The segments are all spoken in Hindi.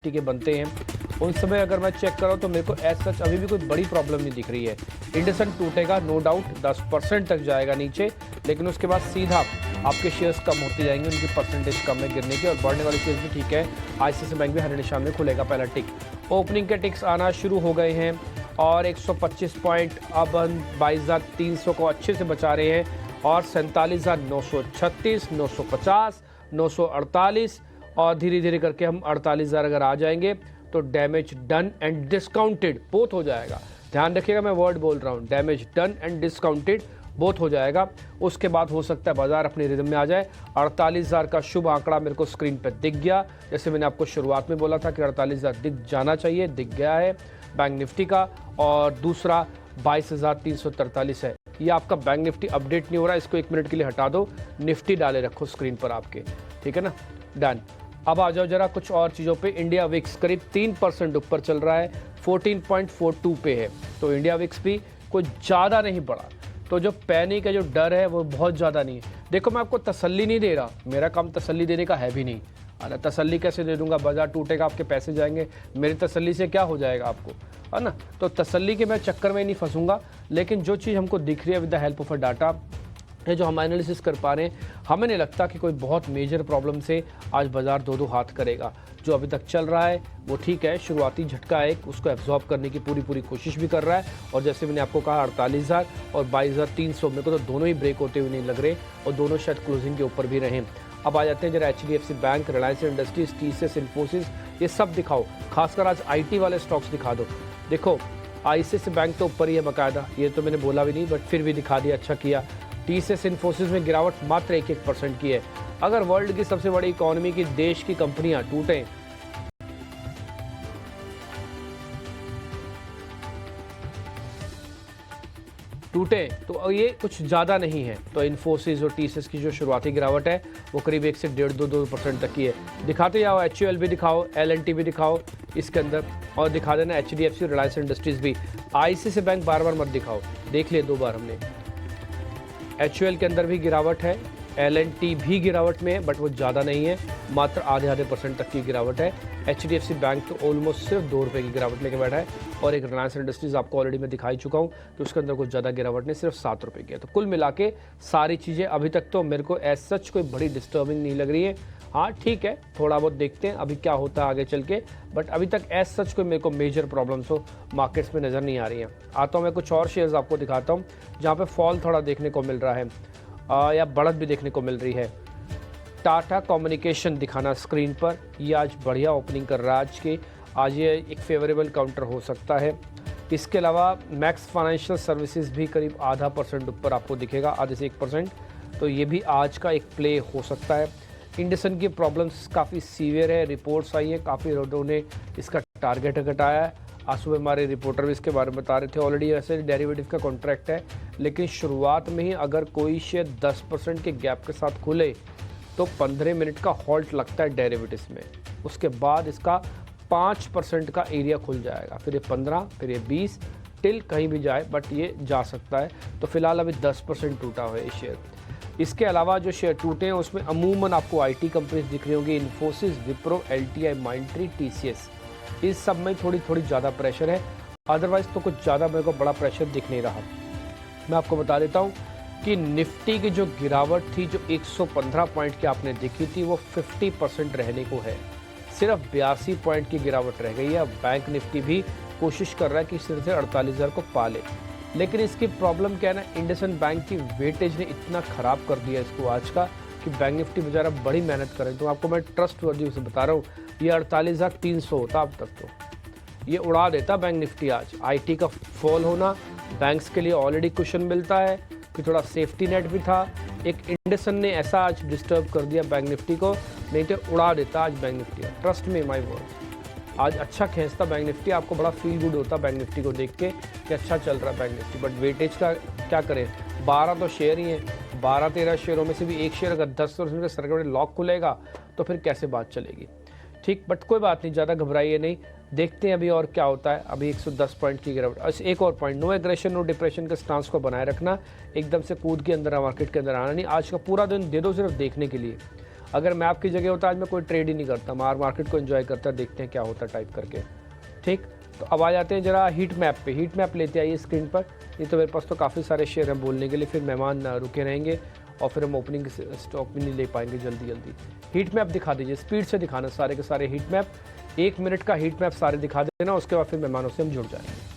के बनते हैं उन समय अगर मैं चेक करूँ तो मेरे को एज सच अभी भी कोई बड़ी प्रॉब्लम नहीं दिख रही है। इंडसइंड टूटेगा नो डाउट, 10% तक जाएगा नीचे, लेकिन उसके बाद सीधा आपके शेयर्स कम होते जाएंगे, उनकी परसेंटेज कम है गिरने की, और बढ़ने वाली शेयर्स भी ठीक है। आईसीआईसीआई बैंक भी हरे निशान में खुलेगा पहला टिक। ओपनिंग के टिक्स आना शुरू हो गए हैं और 125 पॉइंट अब 22,300 को अच्छे से बचा रहे हैं और 47,936, 950, 948 और धीरे धीरे करके हम 48,000 अगर आ जाएंगे तो damage done and discounted both हो जाएगा। ध्यान रखिएगा, मैं वर्ड बोल रहा हूँ, damage done and discounted both हो जाएगा। उसके बाद हो सकता है बाजार अपने रिदम में आ जाए। 48,000 का शुभ आंकड़ा मेरे को स्क्रीन पर दिख गया, जैसे मैंने आपको शुरुआत में बोला था कि 48,000 दिख जाना चाहिए, दिख गया है बैंक निफ्टी का। और दूसरा 22,343 है। ये आपका बैंक निफ्टी अपडेट नहीं हो रहा, इसको 1 मिनट के लिए हटा दो, निफ्टी डाले रखो स्क्रीन पर आपके, ठीक है ना, डन। अब आ जाओ जरा कुछ और चीज़ों पे। इंडिया विक्स करीब 3% ऊपर चल रहा है, 14.42 पे है, तो इंडिया विक्स भी कुछ ज़्यादा नहीं बढ़ा। तो जो पैनिक है, जो डर है, वो बहुत ज़्यादा नहीं है। देखो, मैं आपको तसल्ली नहीं दे रहा, मेरा काम तसल्ली देने का है भी नहीं। अरे तसल्ली कैसे दे दूंगा, बाजार टूटेगा, आपके पैसे जाएंगे, मेरी तसल्ली से क्या हो जाएगा आपको, है ना। तो तसल्ली के मैं चक्कर में नहीं फंसूंगा, लेकिन जो चीज़ हमको दिख रही है with the help of a data है, जो हम एनालिसिस कर पा रहे हैं, हमें नहीं लगता कि कोई बहुत मेजर प्रॉब्लम से आज बाजार दो हाथ करेगा। जो अभी तक चल रहा है वो ठीक है, शुरुआती झटका है, उसको एब्जॉर्ब करने की पूरी कोशिश भी कर रहा है। और जैसे मैंने आपको कहा 48,000 और 22,300 मेरे को तो दोनों ही ब्रेक होते हुए नहीं लग रहे, और दोनों शायद क्लोजिंग के ऊपर भी रहें। अब आ जाते हैं जरा HDFC bank, Reliance industries, TCS, Infosys, ये सब दिखाओ। खासकर आज IT वाले स्टॉक्स दिखा दो। देखो ICICI बैंक तो ऊपर ही है बाकायदा, ये तो मैंने बोला भी नहीं, बट फिर भी दिखा दिया, अच्छा किया। TCS, इन्फोसिस में गिरावट मात्र 1% की है। अगर वर्ल्ड की सबसे बड़ी इकोनॉमी की देश की कंपनियां टूटे तो ये कुछ ज़्यादा नहीं है। तो इन्फोसिस और TCS की जो शुरुआती गिरावट है वो करीब 1 से 1.5-2% तक की है। दिखाते जाओ, HUL भी दिखाओ, L&T भी दिखाओ इसके अंदर, और दिखा देना HDFC, रिलायंस इंडस्ट्रीज भी। ICICI बैंक बार बार मत दिखाओ, देख लिए 2 बार हमने। HUL के अंदर भी गिरावट है, L&T भी गिरावट में है, बट वो ज़्यादा नहीं है, मात्र आधे % तक की गिरावट है। HDFC बैंक तो ऑलमोस्ट सिर्फ 2 रुपये की गिरावट लेके बैठा है, और एक रिलायंस इंडस्ट्रीज आपको ऑलरेडी मैं दिखाई चुका हूँ कि उसके अंदर कुछ ज़्यादा गिरावट नहीं, सिर्फ 7 रुपये की है। तो कुल मिला के सारी चीज़ें अभी तक तो मेरे को एज सच कोई बड़ी डिस्टर्बिंग नहीं लग रही है। हाँ ठीक है, थोड़ा बहुत देखते हैं अभी क्या होता है आगे चल के, बट अभी तक एज सच कोई मेरे को मेजर प्रॉब्लम्स हो मार्केट्स में नज़र नहीं आ रही हैं। आता हूँ मैं कुछ और शेयर्स आपको दिखाता हूँ जहाँ पे फॉल थोड़ा देखने को मिल रहा है, या बढ़त भी देखने को मिल रही है। टाटा कम्युनिकेशन दिखाना स्क्रीन पर, ये आज बढ़िया ओपनिंग कर रहा है आज के, आज ये एक फेवरेबल काउंटर हो सकता है। इसके अलावा मैक्स फाइनेंशियल सर्विसेज भी करीब % ऊपर आपको दिखेगा, आधे से 1%, तो ये भी आज का एक प्ले हो सकता है। इंडसइंड की प्रॉब्लम्स काफ़ी सीवियर है, रिपोर्ट्स आई हैं, काफ़ी लोगों ने इसका टारगेट घटाया है। आज सुबह हमारे रिपोर्टर भी इसके बारे में बता रहे थे, ऑलरेडी वैसे डेरिवेटिव का कॉन्ट्रैक्ट है, लेकिन शुरुआत में ही अगर कोई शेयर 10% के गैप के साथ खुले तो 15 मिनट का हॉल्ट लगता है डेरिवेटिव्स में, उसके बाद इसका 5% का एरिया खुल जाएगा, फिर ये 15, फिर ये 20, टिल कहीं भी जाए, बट ये जा सकता है। तो फिलहाल अभी 10% टूटा हुआ है ये शेयर। इसके अलावा जो शेयर टूटे हैं उसमें अमूमन आपको IT कंपनीज दिख रही होंगी, Infosys, Wipro, LTI, Mindtree, TCS, इस सब में थोड़ी ज़्यादा प्रेशर है। अदरवाइज तो कुछ ज़्यादा मेरे को बड़ा प्रेशर दिख नहीं रहा। मैं आपको बता देता हूँ कि निफ्टी की जो गिरावट थी, जो 115 पॉइंट की आपने देखी थी, वो 50% रहने को है, सिर्फ 82 पॉइंट की गिरावट रह गई है। बैंक निफ्टी भी कोशिश कर रहा है कि सिर्फ से 48,000 को पाले, लेकिन इसकी प्रॉब्लम क्या है ना, इंडसइंड बैंक की वेटेज ने इतना ख़राब कर दिया इसको आज का कि बैंक निफ्टी बेचारा बड़ी मेहनत करें। तो आपको मैं ट्रस्ट वर्दी से बता रहा हूँ, ये 48,300 होता अब तक तो ये उड़ा देता बैंक निफ्टी आज। IT का फॉल होना, बैंक्स के लिए ऑलरेडी कुशन मिलता है कि थोड़ा सेफ्टी नेट भी था, एक इंडसइंड ने ऐसा आज डिस्टर्ब कर दिया बैंक निफ्टी को, नहीं तो उड़ा देता आज बैंक निफ्टी। ट्रस्ट में माई वर्ड, आज अच्छा खींचता बैंक निफ्टी, आपको बड़ा फील गुड होता बैंक निफ्टी को देख के कि अच्छा चल रहा है बैंक निफ्टी। बट वेटेज का क्या करें, 12 तो शेयर ही हैं, 12-13 शेयरों में से भी एक शेयर अगर 10% का सर्किट लॉक खुलेगा तो फिर कैसे बात चलेगी। ठीक, बट कोई बात नहीं, ज़्यादा घबराइए नहीं, देखते हैं अभी और क्या होता है। अभी 110 पॉइंट की गिरावट। एक और point, no aggression no depression के स्टांस को बनाए रखना, एकदम से कूद के अंदर मार्केट के अंदर आना नहीं। आज का पूरा दिन दे दो सिर्फ देखने के लिए, अगर मैं आपकी जगह होता आज मैं कोई ट्रेड ही नहीं करता, मार्केट को एंजॉय करता, देखते हैं क्या होता है टाइप करके। ठीक, तो अब आ जाते हैं जरा हीट मैप पे। हीट मैप लेते आइए स्क्रीन पर। ये तो मेरे पास तो काफ़ी सारे शेयर हैं बोलने के लिए, फिर मेहमान रुके रहेंगे और फिर हम ओपनिंग स्टॉक भी नहीं ले पाएंगे जल्दी जल्दी। हीट मैप दिखा दीजिए, स्पीड से दिखाना सारे के सारे हीट मैप, 1 मिनट का हीट मैप सारे दिखा देना, उसके बाद फिर मेहमानों से हम जुड़ जाएंगे।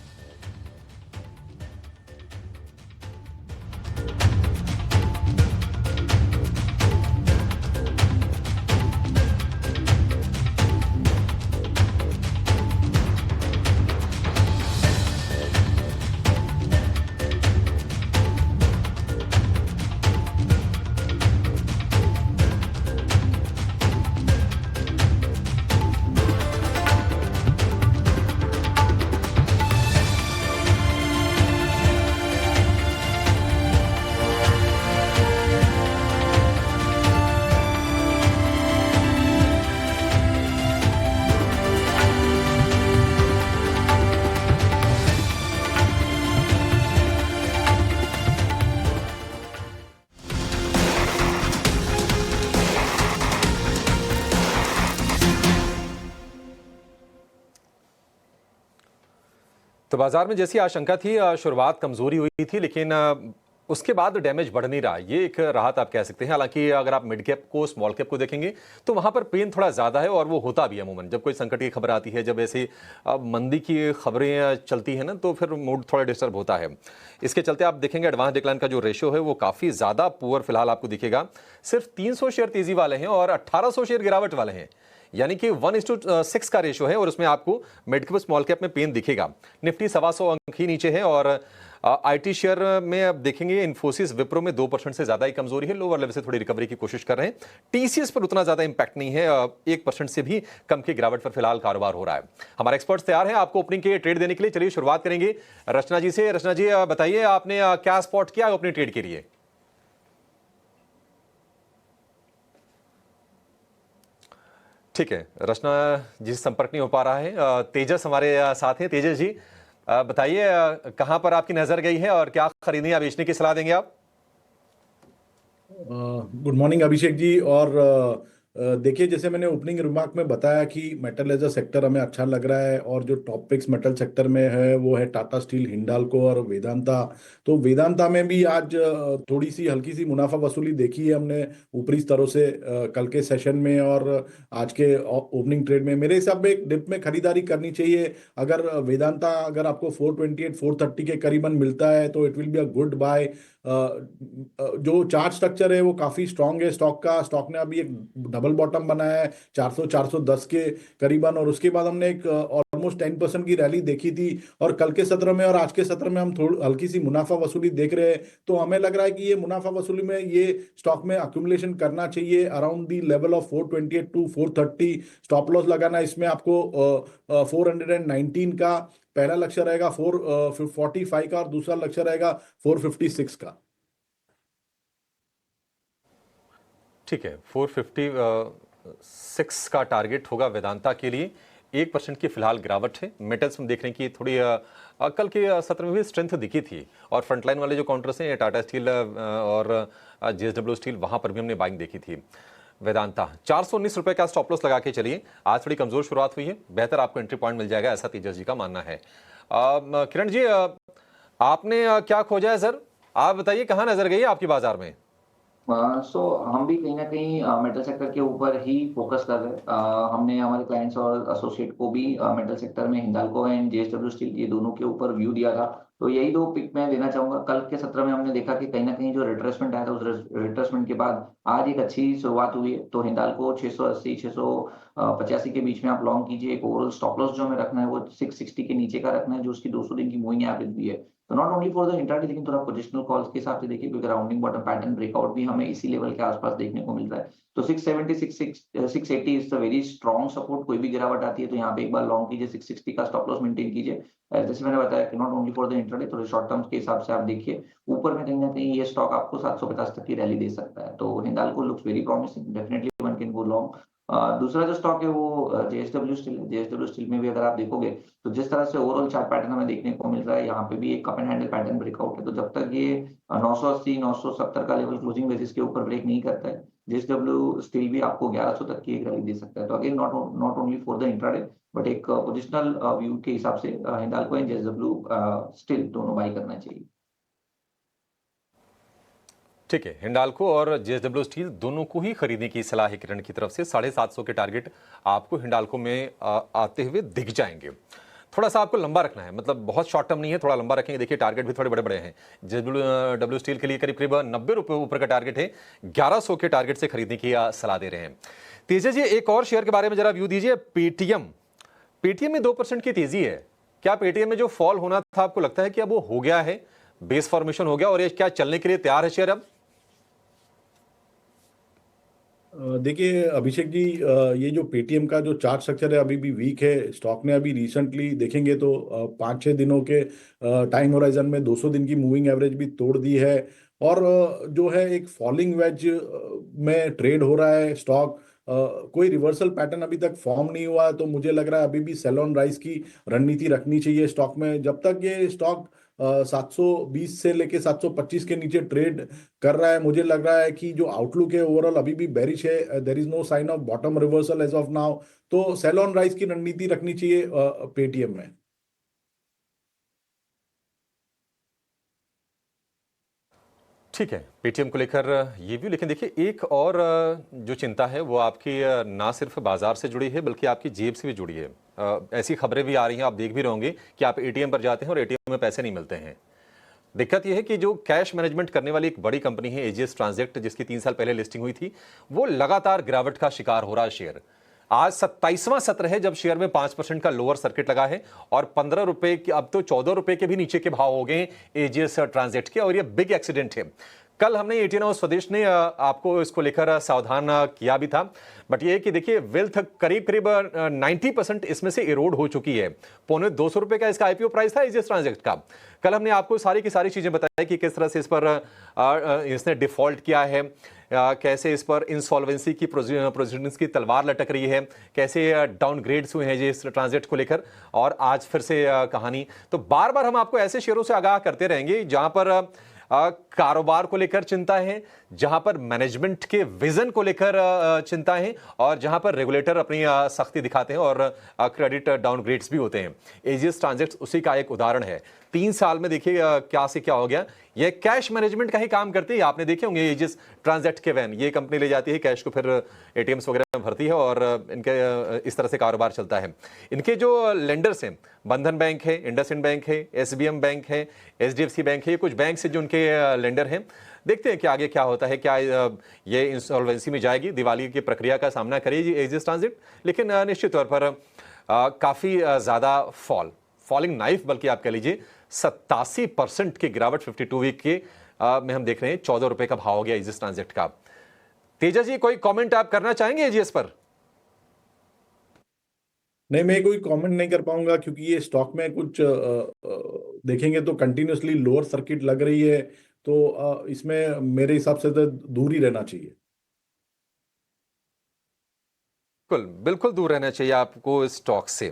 तो बाजार में जैसी आशंका थी, शुरुआत कमजोरी हुई थी, लेकिन उसके बाद डैमेज बढ़ नहीं रहा। ये एक राहत आप कह सकते हैं। हालांकि अगर आप मिड कैप को, स्मॉल कैप को देखेंगे तो वहां पर पेन थोड़ा ज्यादा है, और वो होता भी है अमूमन जब कोई संकट की खबर आती है, जब ऐसे मंदी की खबरें चलती है ना, तो फिर मूड थोड़ा डिस्टर्ब होता है। इसके चलते आप देखेंगे एडवांस डिक्लाइन का जो रेशियो है वो काफी ज्यादा पुअर फिलहाल आपको दिखेगा। सिर्फ 300 शेयर तेजी वाले हैं और 1800 शेयर गिरावट वाले हैं, यानी कि 1:6 का रेशियो है, और उसमें आपको मिड कैप स्मॉल कैप में पेन दिखेगा। निफ्टी 125 अंक ही नीचे है, और आईटी शेयर में अब देखेंगे इन्फोसिस, विप्रो में 2% से ज्यादा ही कमजोरी है, लोअर लेवल से थोड़ी रिकवरी की कोशिश कर रहे हैं। टीसीएस पर उतना ज्यादा इंपैक्ट नहीं है, 1% से भी कम की गिरावट पर फिलहाल कारोबार हो रहा है। हमारे एक्सपर्ट्स तैयार हैं आपको ओपनिंग के ट्रेड देने के लिए। चलिए शुरुआत करेंगे रचना जी से। रचना जी बताइए, आपने क्या स्पॉट किया अपने ट्रेड के लिए? ठीक है, रचना जी से संपर्क नहीं हो पा रहा है। तेजस हमारे साथ हैं। तेजस जी बताइए, कहां पर आपकी नजर गई है और क्या खरीदने या बेचने की सलाह देंगे आप? Good morning Abhishek ji. और देखिए, जैसे मैंने ओपनिंग रिमार्क में बताया कि मेटल एज अ सेक्टर हमें अच्छा लग रहा है, और जो टॉप पिक्स मेटल सेक्टर में है वो है टाटा स्टील, हिंडाल्को और वेदांता। तो वेदांता में भी आज थोड़ी सी हल्की सी मुनाफा वसूली देखी है हमने ऊपरी स्तरों से कल के सेशन में और आज के ओपनिंग ट्रेड में। मेरे हिसाब में एक डिप में खरीदारी करनी चाहिए। अगर वेदांता अगर आपको 428 430 के करीबन मिलता है तो it will be a good buy. जो चार्ट स्ट्रक्चर है वो काफी स्ट्रांग है स्टॉक का। स्टॉक ने अभी एक डबल बॉटम बनाया है 400 410 के करीबन, और उसके बाद हमने एक ऑलमोस्ट 10% की रैली देखी थी। और कल के सत्र में और आज के सत्र में हम थोड़ी हल्की सी मुनाफा वसूली देख रहे हैं। तो हमें लग रहा है कि ये मुनाफा वसूली में ये स्टॉक में अक्यूमुलेशन करना चाहिए around the level of 428 to 430। Stop loss लगाना इसमें आपको 419 का पहला लक्ष्य रहेगा, 445 का, और दूसरा लक्ष्य रहेगा 456 का। ठीक है, 456 का टारगेट होगा वेदांता के लिए। 1% की फिलहाल गिरावट है। मेटल्स में देख रहे हैं कि थोड़ी कल के सत्र में भी स्ट्रेंथ दिखी थी, और फ्रंटलाइन वाले जो काउंटर्स हैं टाटा स्टील और जेएसडब्ल्यू स्टील, वहां पर भी हमने बाइंग देखी थी। वेदांता 419 रुपए का स्टॉप लॉस लगा के चलिए। आज थोड़ी कमजोर शुरुआत हुई है, बेहतर आपको एंट्री पॉइंट मिल जाएगा, ऐसा तेजस जी का मानना है। किरण जी, आपने क्या खोजा है सर? आप बताइए, कहाँ नजर गई है आपकी बाजार में? हम भी कहीं ना कहीं मेटल सेक्टर के ऊपर ही फोकस कर रहे हैं। हमने हमारे क्लाइंट्स और एसोसिएट को भी मेटल सेक्टर में हिंडाल्को एंड जेएसडब्ल्यू स्टील, ये दोनों के ऊपर व्यू दिया था। तो यही दो पिक मैं देना चाहूंगा। कल के सत्र में हमने देखा कि कहीं ना कहीं जो रिट्रेसमेंट आया था, उस रिट्रेसमेंट के बाद आज एक अच्छी शुरुआत हुई है। तो हिंडाल्को 680 685 के बीच में आप लॉन्ग कीजिए। एक ओवरऑल स्टॉप लॉस जो हमें रखना है वो 660 के नीचे का रखना है, जो उसकी 200 दिन की मूविंग एवरेज भी है। तो not only for the intraday, लेकिन थोड़ा पोजिशनल कॉल्स के हिसाब से देखिए, क्योंकि राउंडिंग बॉटम पैटर्न ब्रेकआउट भी हमें इसी लेवल के आसपास देखने को मिल रहा है। तो 670 680 is the very strong support. कोई भी गिरावट आती है तो यहाँ पे एक बार लॉन्ग कीजिए, 660 का स्टॉप लॉस मेंटेन कीजिए। जैसे मैंने बताया कि not only for the intraday, थोड़े शॉर्ट टर्म्स के हिसाब से आप देखिए। ऊपर में कहीं ना कहीं ये स्टॉक आपको 750 तक की रैली दे सकता है। तो Hindalco looks very promising, definitely one can go long. दूसरा जो स्टॉक है वो जेएसडब्ल्यू स्टील है। जेएसडब्ल्यू स्टील में भी अगर आप देखोगे तो जिस तरह से ओवरऑल चार्ट पैटर्न हमें देखने को मिल रहा है, यहाँ पे भी एक cup and handle pattern breakout है। तो जब तक ये 980 970 का लेवल क्लोजिंग बेसिस के ऊपर ब्रेक नहीं करता है, जेएसडब्ल्यू स्टील भी आपको 1100 तक की एक रैली दे सकता है। तो again not only for the intraday but एक पोजिशनल व्यू के हिसाब से हिंडाल्को एंड जेएसडब्ल्यू स्टील दोनों बाई करना चाहिए। ठीक है, हिंडाल्को और जेएसडब्ल्यू स्टील दोनों को ही खरीदने की सलाह है किरण की तरफ से। 750 के टारगेट आपको हिंडाल्को में आते हुए दिख जाएंगे। थोड़ा सा आपको लंबा रखना है, मतलब बहुत शॉर्ट टर्म नहीं है, थोड़ा लंबा रखेंगे। देखिए टारगेट भी थोड़े बड़े बड़े हैं। जेएसडब्ल्यू स्टील के लिए करीब करीब 90 रुपए ऊपर का टारगेट है, 1100 के टारगेट से खरीदने की सलाह दे रहे हैं। तेजा जी, एक और शेयर के बारे में जरा व्यू दीजिए, पेटीएम। पेटीएम में 2% की तेजी है। क्या पेटीएम में जो फॉल होना था आपको लगता है कि अब वो हो गया है, बेस फॉर्मेशन हो गया और ये क्या चलने के लिए तैयार है शेयर अब? देखिए अभिषेक जी, ये जो पेटीएम का जो चार्ट स्ट्रक्चर है अभी भी वीक है। स्टॉक ने अभी रिसेंटली देखेंगे तो 5-6 दिनों के टाइम होराइजन में 200 दिन की मूविंग एवरेज भी तोड़ दी है और जो है एक फॉलिंग वेज में ट्रेड हो रहा है स्टॉक। कोई रिवर्सल पैटर्न अभी तक फॉर्म नहीं हुआ है, तो मुझे लग रहा है अभी भी सेल ऑन राइज की रणनीति रखनी चाहिए स्टॉक में। जब तक ये स्टॉक 720 से लेके 725 के नीचे ट्रेड कर रहा है, मुझे लग रहा है कि जो आउटलुक है ओवरऑल अभी भी बेरिश है। There is no sign of bottom reversal as of now. तो सेल ऑन राइज की रणनीति रखनी चाहिए पेटीएम में। ठीक है, पेटीएम को लेकर ये भी, लेकिन देखिए एक और जो चिंता है वो आपकी ना सिर्फ बाजार से जुड़ी है बल्कि आपकी जेब से भी जुड़ी है। ऐसी खबरें भी आ रही हैं, आप देख भी रहे होंगे कि आप एटीएम पर जाते हैं और एटीएम में पैसे नहीं मिलते हैं। दिक्कत यह है कि जो कैश मैनेजमेंट करने वाली एक बड़ी कंपनी है एजीएस ट्रांजैक्ट, जिसकी 3 साल पहले लिस्टिंग हुई थी, वो लगातार गिरावट का शिकार हो रहा है शेयर। आज 27वां सत्र है जब शेयर में 5% का लोअर सर्किट लगा है और 15 रुपए के, अब तो 14 रुपए के भी नीचे के भाव हो गए एजीएस ट्रांजैक्ट के, और ये बिग एक्सीडेंट है। कल हमने एटीएन और स्वदेश ने आपको इसको लेकर सावधान किया भी था, बट ये है कि देखिए वेल्थ करीब करीब 90% इसमें से इरोड हो चुकी है। 250 रुपए का इसका आईपीओ प्राइस था एजीएस ट्रांजैक्ट का। कल हमने आपको सारी की सारी चीजें बताई कि किस तरह से इस पर इसने डिफॉल्ट किया है, कैसे इस पर इंसॉल्वेंसी की प्रोसीडिंग्स की तलवार लटक रही है, कैसे डाउनग्रेड्स हुए हैं जी इस ट्रांजैक्ट को लेकर, और आज फिर से कहानी। तो बार बार हम आपको ऐसे शेयरों से आगाह करते रहेंगे जहां पर कारोबार को लेकर चिंता है, जहां पर मैनेजमेंट के विजन को लेकर चिंता है, और जहां पर रेगुलेटर अपनी सख्ती दिखाते हैं और क्रेडिट डाउनग्रेड्स भी होते हैं। एजीएस ट्रांजैक्ट उसी का एक उदाहरण है। 3 साल में देखिए क्या से क्या हो गया। ये कैश मैनेजमेंट का ही काम करती है। आपने देखे होंगे एजीएस ट्रांजैक्ट के वैन, ये कंपनी ले जाती है कैश को, फिर एटीएम्स वगैरह में भरती है और इनके इस तरह से कारोबार चलता है। इनके जो लेंडर्स हैं, बंधन बैंक है, इंडसइंड बैंक है, एसबीएम बैंक है, एचडीएफसी बैंक है, ये कुछ बैंक से जो उनके लेंडर हैं। देखते हैं कि आगे क्या होता है, क्या ये इंसॉल्वेंसी में जाएगी, दिवाली की प्रक्रिया का सामना करेगी एजीएस ट्रांजैक्ट। लेकिन निश्चित तौर पर काफी ज्यादा फॉलिंग नाइफ बल्कि आप कह लीजिए 87% की गिरावट 52 वीक के में हम देख रहे हैं। 14 रुपए का भाव हो गया एजीएस ट्रांजैक्ट का। तेजा जी, कोई कमेंट आप करना चाहेंगे एजीएस पर? नहीं, मैं कोई कमेंट नहीं कर पाऊंगा क्योंकि ये स्टॉक में कुछ देखेंगे तो कंटिन्यूअसली लोअर सर्किट लग रही है। तो इसमें मेरे हिसाब से तो दूर ही रहना चाहिए। बिल्कुल बिल्कुल दूर रहना चाहिए आपको इस स्टॉक से।